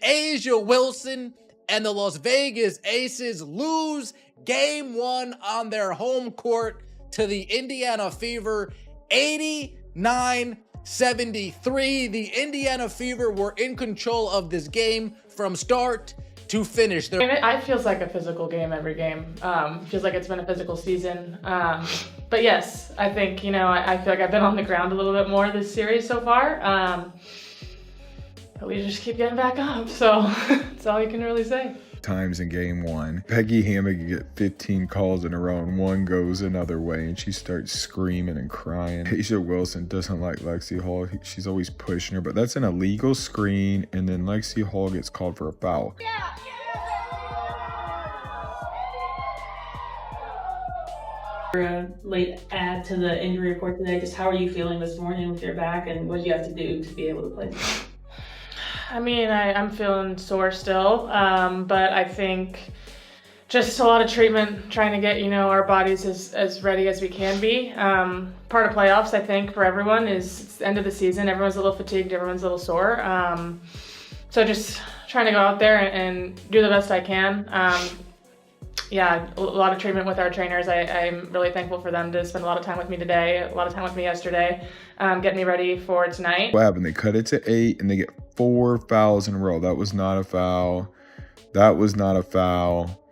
A'ja Wilson and the Las Vegas Aces lose Game 1 on their home court to the Indiana Fever, 89-73. The Indiana Fever were in control of this game from start to finish. It feels like a physical game every game. Feels like it's been a physical season. But yes, I think, I feel like I've been on the ground a little bit more this series so far. But we just keep getting back up, so that's all you can really say. Times in Game 1, Peggy Hammond could get 15 calls in a row and one goes another way and she starts screaming and crying. A'ja Wilson doesn't like Lexi Hull. She's always pushing her, but that's an illegal screen, and then Lexi Hull gets called for a foul. A late add to the injury report today. Just how are you feeling this morning with your back, and what do you have to do to be able to play? I'm feeling sore still, but I think just a lot of treatment, trying to get, our bodies as ready as we can be. Part of playoffs, I think, for everyone is it's the end of the season. Everyone's a little fatigued, everyone's a little sore. So just trying to go out there and do the best I can. A lot of treatment with our trainers. I'm really thankful for them to spend a lot of time with me today, a lot of time with me yesterday, getting me ready for tonight. What happened? They cut it to 8 and they get 4 fouls in a row. That was not a foul. That was not a foul.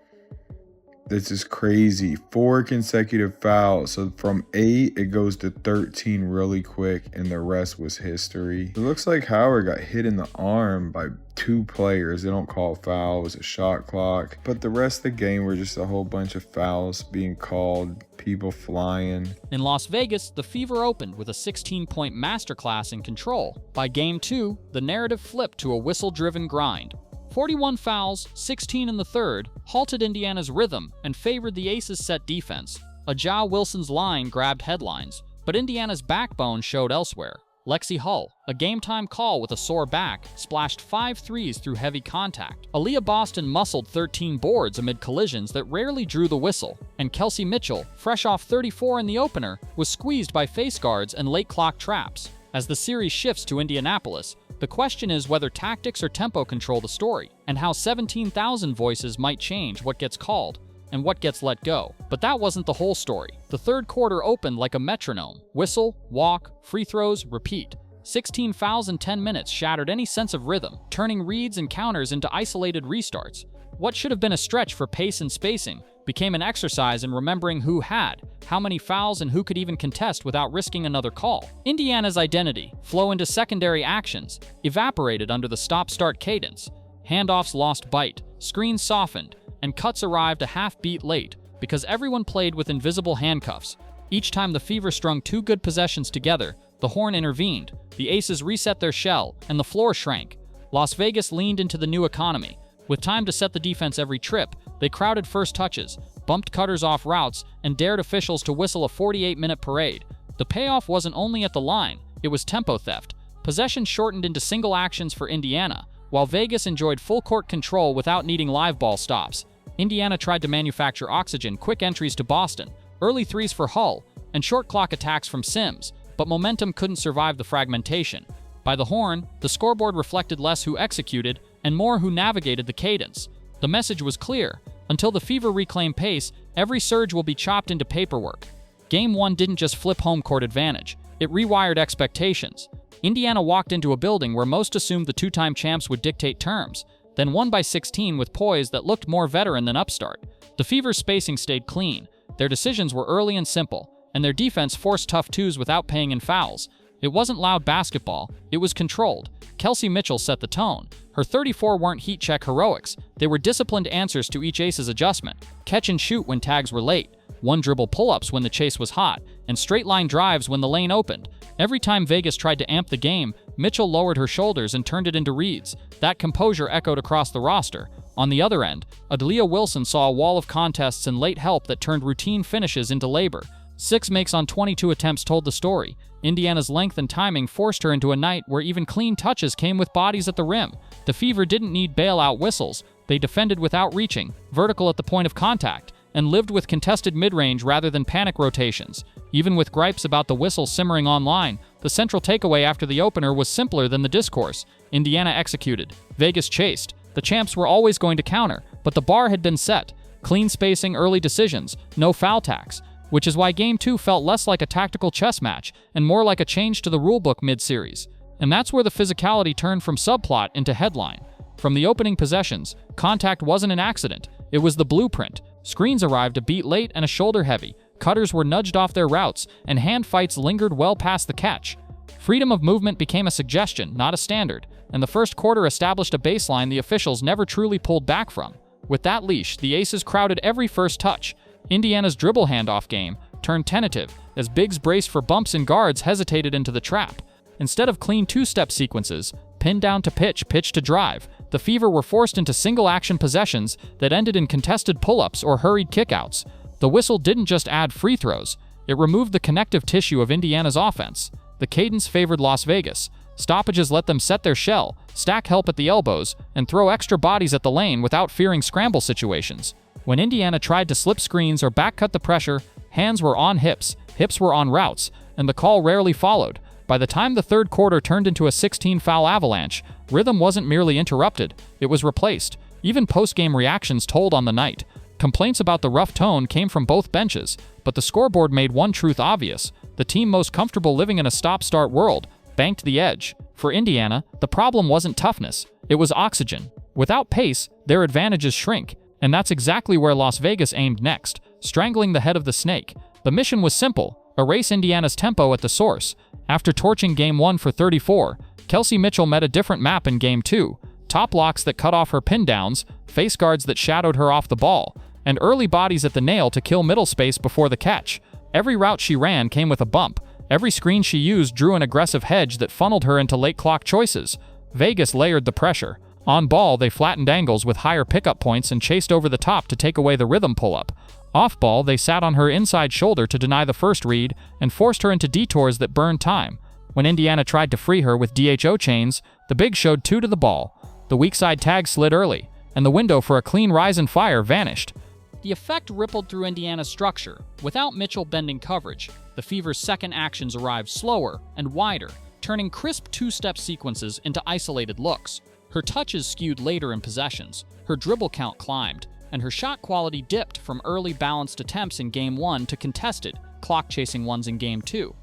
This is crazy. 4 consecutive fouls. So from 8, it goes to 13 really quick, and the rest was history. It looks like Howard got hit in the arm by 2 players. They don't call a foul. It was a shot clock. But the rest of the game were just a whole bunch of fouls being called, people flying. In Las Vegas, the Fever opened with a 16-point masterclass in control. By Game 2, the narrative flipped to a whistle-driven grind. 41 fouls, 16 in the third, halted Indiana's rhythm and favored the Aces' set defense. Aaliyah Wilson's line grabbed headlines, but Indiana's backbone showed elsewhere. Lexi Hull, a game-time call with a sore back, splashed 5 threes through heavy contact. Aaliyah Boston muscled 13 boards amid collisions that rarely drew the whistle. And Kelsey Mitchell, fresh off 34 in the opener, was squeezed by face guards and late clock traps. As the series shifts to Indianapolis, the question is whether tactics or tempo control the story, and how 17,000 voices might change what gets called and what gets let go. But that wasn't the whole story. The third quarter opened like a metronome. Whistle, walk, free throws, repeat. 16 fouls in 10 minutes shattered any sense of rhythm, turning reads and counters into isolated restarts. What should have been a stretch for pace and spacing became an exercise in remembering who had, how many fouls, and who could even contest without risking another call. Indiana's identity, flow into secondary actions, evaporated under the stop-start cadence. Handoffs lost bite, screens softened, and cuts arrived a half-beat late because everyone played with invisible handcuffs. Each time the Fever strung 2 good possessions together, the horn intervened, the Aces reset their shell, and the floor shrank. Las Vegas leaned into the new economy. With time to set the defense every trip, they crowded first touches, bumped cutters off routes, and dared officials to whistle a 48-minute parade. The payoff wasn't only at the line, it was tempo theft. Possession shortened into single actions for Indiana, while Vegas enjoyed full court control without needing live ball stops. Indiana tried to manufacture oxygen, quick entries to Boston, early threes for Hull, and short clock attacks from Sims, but momentum couldn't survive the fragmentation. By the horn, the scoreboard reflected less who executed and more who navigated the cadence. The message was clear. Until the Fever reclaim pace, every surge will be chopped into paperwork. Game 1 didn't just flip home court advantage. It rewired expectations. Indiana walked into a building where most assumed the 2-time champs would dictate terms, then won by 16 with poise that looked more veteran than upstart. The Fever's spacing stayed clean. Their decisions were early and simple, and their defense forced tough twos without paying in fouls. It wasn't loud basketball, it was controlled. Kelsey Mitchell set the tone. Her 34 weren't heat check heroics, they were disciplined answers to each Ace's adjustment. Catch and shoot when tags were late, one-dribble pull-ups when the chase was hot, and straight-line drives when the lane opened. Every time Vegas tried to amp the game, Mitchell lowered her shoulders and turned it into reads. That composure echoed across the roster. On the other end, Aaliyah Wilson saw a wall of contests and late help that turned routine finishes into labor. 6 makes on 22 attempts told the story. Indiana's length and timing forced her into a night where even clean touches came with bodies at the rim. The Fever didn't need bailout whistles. They defended without reaching, vertical at the point of contact, and lived with contested mid-range rather than panic rotations. Even with gripes about the whistle simmering online, the central takeaway after the opener was simpler than the discourse. Indiana executed. Vegas chased. The champs were always going to counter, but the bar had been set. Clean spacing, early decisions, no foul tax, which is why Game 2 felt less like a tactical chess match and more like a change to the rulebook mid-series. And that's where the physicality turned from subplot into headline. From the opening possessions, contact wasn't an accident. It was the blueprint. Screens arrived a beat late and a shoulder heavy. Cutters were nudged off their routes, and hand fights lingered well past the catch. Freedom of movement became a suggestion, not a standard, and the first quarter established a baseline the officials never truly pulled back from. With that leash, the Aces crowded every first touch. Indiana's dribble handoff game turned tentative as bigs braced for bumps and guards hesitated into the trap. Instead of clean two-step sequences, pin down to pitch, pitch to drive, the Fever were forced into single-action possessions that ended in contested pull-ups or hurried kickouts. The whistle didn't just add free throws, it removed the connective tissue of Indiana's offense. The cadence favored Las Vegas. Stoppages let them set their shell, stack help at the elbows, and throw extra bodies at the lane without fearing scramble situations. When Indiana tried to slip screens or back-cut the pressure, hands were on hips, hips were on routes, and the call rarely followed. By the time the third quarter turned into a 16-foul avalanche, rhythm wasn't merely interrupted, it was replaced. Even post-game reactions told on the night. Complaints about the rough tone came from both benches, but the scoreboard made one truth obvious. The team most comfortable living in a stop-start world banked the edge. For Indiana, the problem wasn't toughness, it was oxygen. Without pace, their advantages shrink, and that's exactly where Las Vegas aimed next, strangling the head of the snake. The mission was simple: erase Indiana's tempo at the source. After torching Game 1 for 34, Kelsey Mitchell met a different map in Game 2. Top blocks that cut off her pin downs, face guards that shadowed her off the ball, and early bodies at the nail to kill middle space before the catch. Every route she ran came with a bump. Every screen she used drew an aggressive hedge that funneled her into late clock choices. Vegas layered the pressure. On ball, they flattened angles with higher pickup points and chased over the top to take away the rhythm pull-up. Off ball, they sat on her inside shoulder to deny the first read and forced her into detours that burned time. When Indiana tried to free her with DHO chains, the big showed two to the ball. The weak side tag slid early, and the window for a clean rise and fire vanished. The effect rippled through Indiana's structure. Without Mitchell bending coverage, the Fever's second actions arrived slower and wider, turning crisp two-step sequences into isolated looks. Her touches skewed later in possessions, her dribble count climbed, and her shot quality dipped from early balanced attempts in Game 1 to contested, clock-chasing ones in Game 2.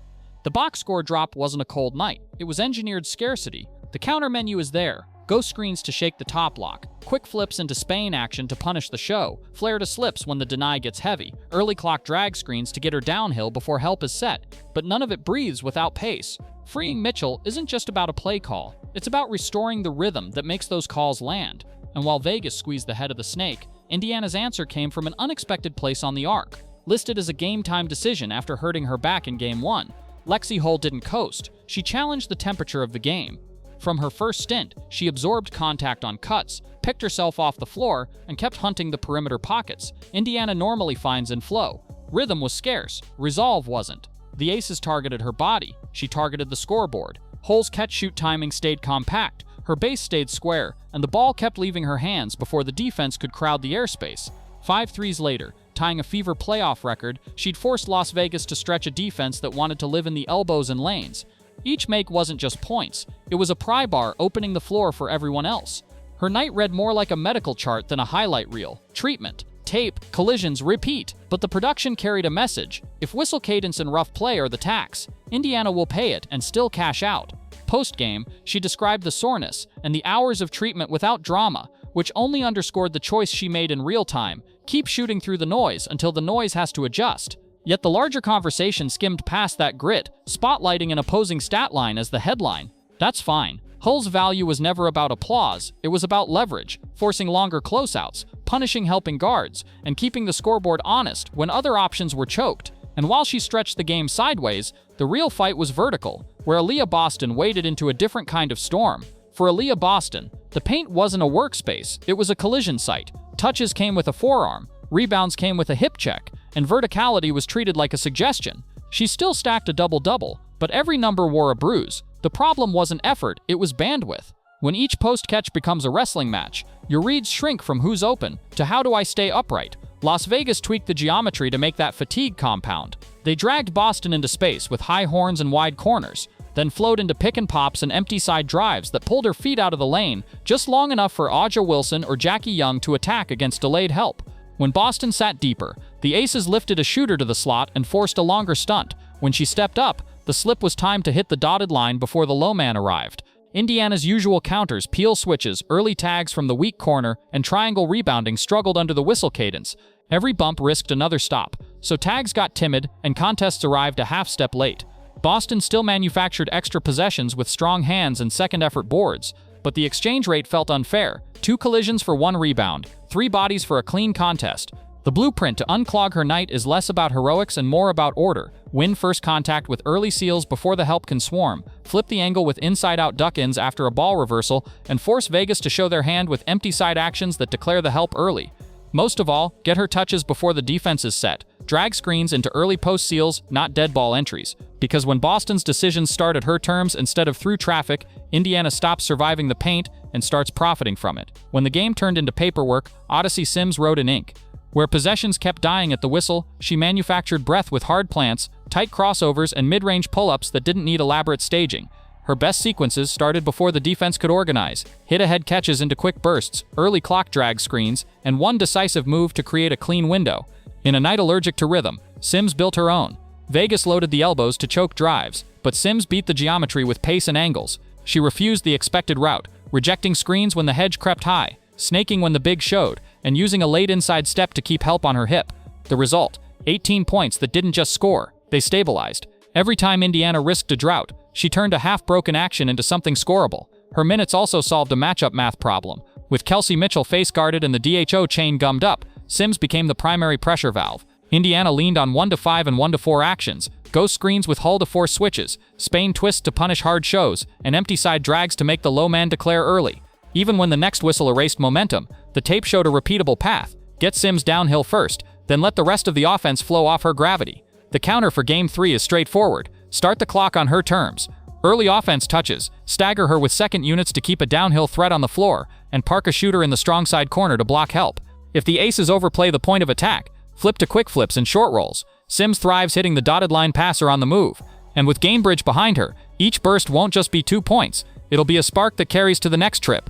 The box score drop wasn't a cold night, it was engineered scarcity. The counter menu is there. Ghost screens to shake the top lock, quick flips into Spain action to punish the show, flare to slips when the deny gets heavy, early clock drag screens to get her downhill before help is set, but none of it breathes without pace. Freeing Mitchell isn't just about a play call, it's about restoring the rhythm that makes those calls land. And while Vegas squeezed the head of the snake, Indiana's answer came from an unexpected place on the arc. Listed as a game-time decision after hurting her back in Game 1, Lexi Hull didn't coast, she challenged the temperature of the game. From her first stint, she absorbed contact on cuts, picked herself off the floor, and kept hunting the perimeter pockets Indiana normally finds in flow. Rhythm was scarce, resolve wasn't. The Aces targeted her body, she targeted the scoreboard. Hull's catch-shoot timing stayed compact, her base stayed square, and the ball kept leaving her hands before the defense could crowd the airspace. 5 threes later, tying a Fever playoff record, she'd forced Las Vegas to stretch a defense that wanted to live in the elbows and lanes. Each make wasn't just points, it was a pry bar opening the floor for everyone else. Her night read more like a medical chart than a highlight reel. Treatment, tape, collisions, repeat. But the production carried a message. If whistle cadence and rough play are the tax, Indiana will pay it and still cash out. Post-game, she described the soreness and the hours of treatment without drama, which only underscored the choice she made in real time. Keep shooting through the noise until the noise has to adjust. Yet the larger conversation skimmed past that grit, spotlighting an opposing stat line as the headline. That's fine. Hull's value was never about applause, it was about leverage, forcing longer closeouts, punishing helping guards, and keeping the scoreboard honest when other options were choked. And while she stretched the game sideways, the real fight was vertical, where Aaliyah Boston waded into a different kind of storm. For Aaliyah Boston, the paint wasn't a workspace, it was a collision site. Touches came with a forearm, rebounds came with a hip check, and verticality was treated like a suggestion. She still stacked a double-double, but every number wore a bruise. The problem wasn't effort, it was bandwidth. When each post catch becomes a wrestling match, your reads shrink from who's open to how do I stay upright. Las Vegas tweaked the geometry to make that fatigue compound. They dragged Boston into space with high horns and wide corners, then flowed into pick and pops and empty side drives that pulled her feet out of the lane just long enough for Aja Wilson or Jackie Young to attack against delayed help. When Boston sat deeper, the aces lifted a shooter to the slot and forced a longer stunt. When she stepped up, the slip was timed to hit the dotted line before the low man arrived. Indiana's usual counters, peel switches, early tags from the weak corner, and triangle rebounding struggled under the whistle cadence. Every bump risked another stop, so tags got timid and contests arrived a half step late. Boston still manufactured extra possessions with strong hands and second-effort boards, but the exchange rate felt unfair. 2 collisions for 1 rebound, 3 bodies for a clean contest. The blueprint to unclog her night is less about heroics and more about order. Win first contact with early seals before the help can swarm, flip the angle with inside-out duck-ins after a ball reversal, and force Vegas to show their hand with empty side actions that declare the help early. Most of all, get her touches before the defense is set. Drag screens into early post seals, not dead ball entries. Because when Boston's decisions start at her terms instead of through traffic, Indiana stops surviving the paint and starts profiting from it. When the game turned into paperwork, Odyssey Sims wrote in ink. Where possessions kept dying at the whistle, she manufactured breath with hard plants, tight crossovers, and mid-range pull-ups that didn't need elaborate staging. Her best sequences started before the defense could organize, hit-ahead catches into quick bursts, early clock drag screens, and one decisive move to create a clean window. In a night allergic to rhythm, Sims built her own. Vegas loaded the elbows to choke drives, but Sims beat the geometry with pace and angles. She refused the expected route, rejecting screens when the hedge crept high, snaking when the big showed, and using a late inside step to keep help on her hip. The result, 18 points that didn't just score, they stabilized. Every time Indiana risked a drought, she turned a half-broken action into something scoreable. Her minutes also solved a matchup math problem. With Kelsey Mitchell face-guarded and the DHO chain gummed up, Sims became the primary pressure valve. Indiana leaned on 1-5 and 1-4 actions, ghost screens with Hull to force switches, Spain twists to punish hard shows, and empty side drags to make the low man declare early. Even when the next whistle erased momentum, the tape showed a repeatable path. Get Sims downhill first, then let the rest of the offense flow off her gravity. The counter for Game 3 is straightforward. Start the clock on her terms. Early offense touches, stagger her with second units to keep a downhill threat on the floor, and park a shooter in the strong side corner to block help. If the aces overplay the point of attack, flip to quick flips and short rolls. Sims thrives hitting the dotted line passer on the move. And with Gamebridge behind her, each burst won't just be 2 points. It'll be a spark that carries to the next trip.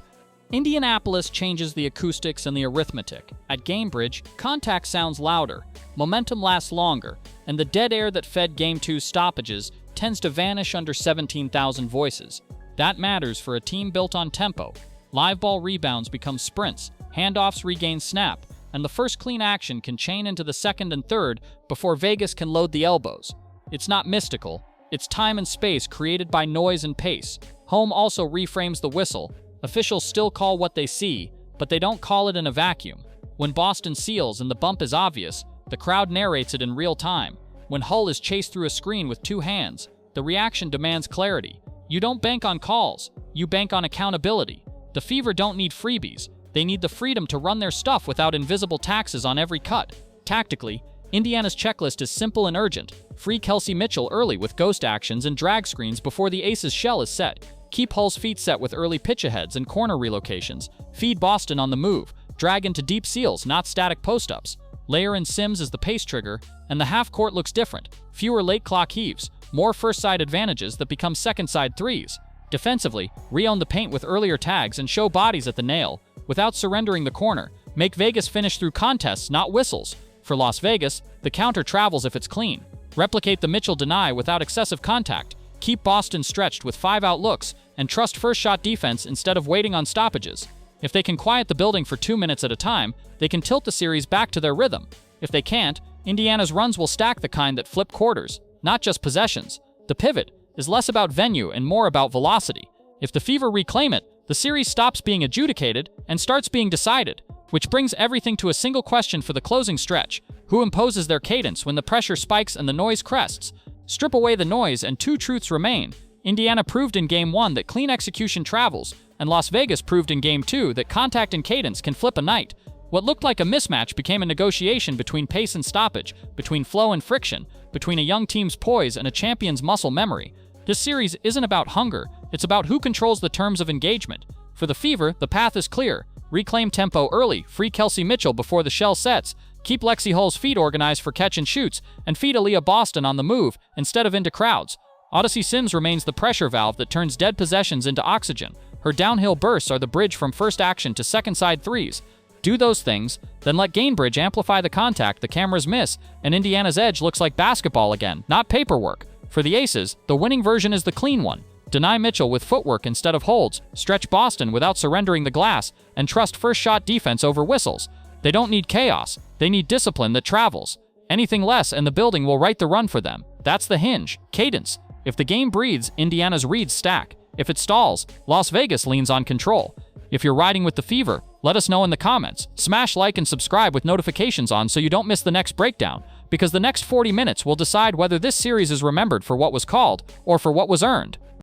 Indianapolis changes the acoustics and the arithmetic. At Gamebridge, contact sounds louder, momentum lasts longer, and the dead air that fed Game 2's stoppages tends to vanish under 17,000 voices. That matters for a team built on tempo. Live ball rebounds become sprints, handoffs regain snap, and the first clean action can chain into the second and third before Vegas can load the elbows. It's not mystical, it's time and space created by noise and pace. Home also reframes the whistle. Officials still call what they see, but they don't call it in a vacuum. When Boston seals and the bump is obvious, the crowd narrates it in real time. When Hull is chased through a screen with 2 hands, the reaction demands clarity. You don't bank on calls, you bank on accountability. The Fever don't need freebies, they need the freedom to run their stuff without invisible taxes on every cut. Tactically, Indiana's checklist is simple and urgent. Free Kelsey Mitchell early with ghost actions and drag screens before the ace's shell is set. Keep Hull's feet set with early pitch-aheads and corner relocations. Feed Boston on the move. Drag into deep seals, not static post-ups. Layer in Sims as the pace trigger, and the half-court looks different. Fewer late-clock heaves, more first-side advantages that become second-side threes. Defensively, re-own the paint with earlier tags and show bodies at the nail. Without surrendering the corner, make Vegas finish through contests, not whistles. For Las Vegas, the counter travels if it's clean. Replicate the Mitchell deny without excessive contact. Keep Boston stretched with 5-out looks, and trust first-shot defense instead of waiting on stoppages. If they can quiet the building for 2 minutes at a time, they can tilt the series back to their rhythm. If they can't, Indiana's runs will stack the kind that flip quarters, not just possessions. The pivot is less about venue and more about velocity. If the Fever reclaim it, the series stops being adjudicated and starts being decided, which brings everything to a single question for the closing stretch. Who imposes their cadence when the pressure spikes and the noise crests? Strip away the noise and 2 truths remain. Indiana proved in Game 1 that clean execution travels, and Las Vegas proved in Game 2 that contact and cadence can flip a night. What looked like a mismatch became a negotiation between pace and stoppage, between flow and friction, between a young team's poise and a champion's muscle memory. This series isn't about hunger, it's about who controls the terms of engagement. For the Fever, the path is clear. reclaim tempo early, free Kelsey Mitchell before the shell sets, keep Lexi Hull's feet organized for catch and shoots, and feed Aaliyah Boston on the move instead of into crowds. Odyssey Sims remains the pressure valve that turns dead possessions into oxygen. Her downhill bursts are the bridge from first action to second side threes. Do those things, then let Gainbridge amplify the contact the cameras miss, and Indiana's edge looks like basketball again, not paperwork. For the Aces, the winning version is the clean one. Deny Mitchell with footwork instead of holds, stretch Boston without surrendering the glass, and trust first shot defense over whistles. They don't need chaos, they need discipline that travels. Anything less and the building will right the run for them. That's the hinge, cadence. If the game breathes, Indiana's reads stack. If it stalls, Las Vegas leans on control. If you're riding with the fever, let us know in the comments. Smash like and subscribe with notifications on so you don't miss the next breakdown, because the next 40 minutes will decide whether this series is remembered for what was called or for what was earned.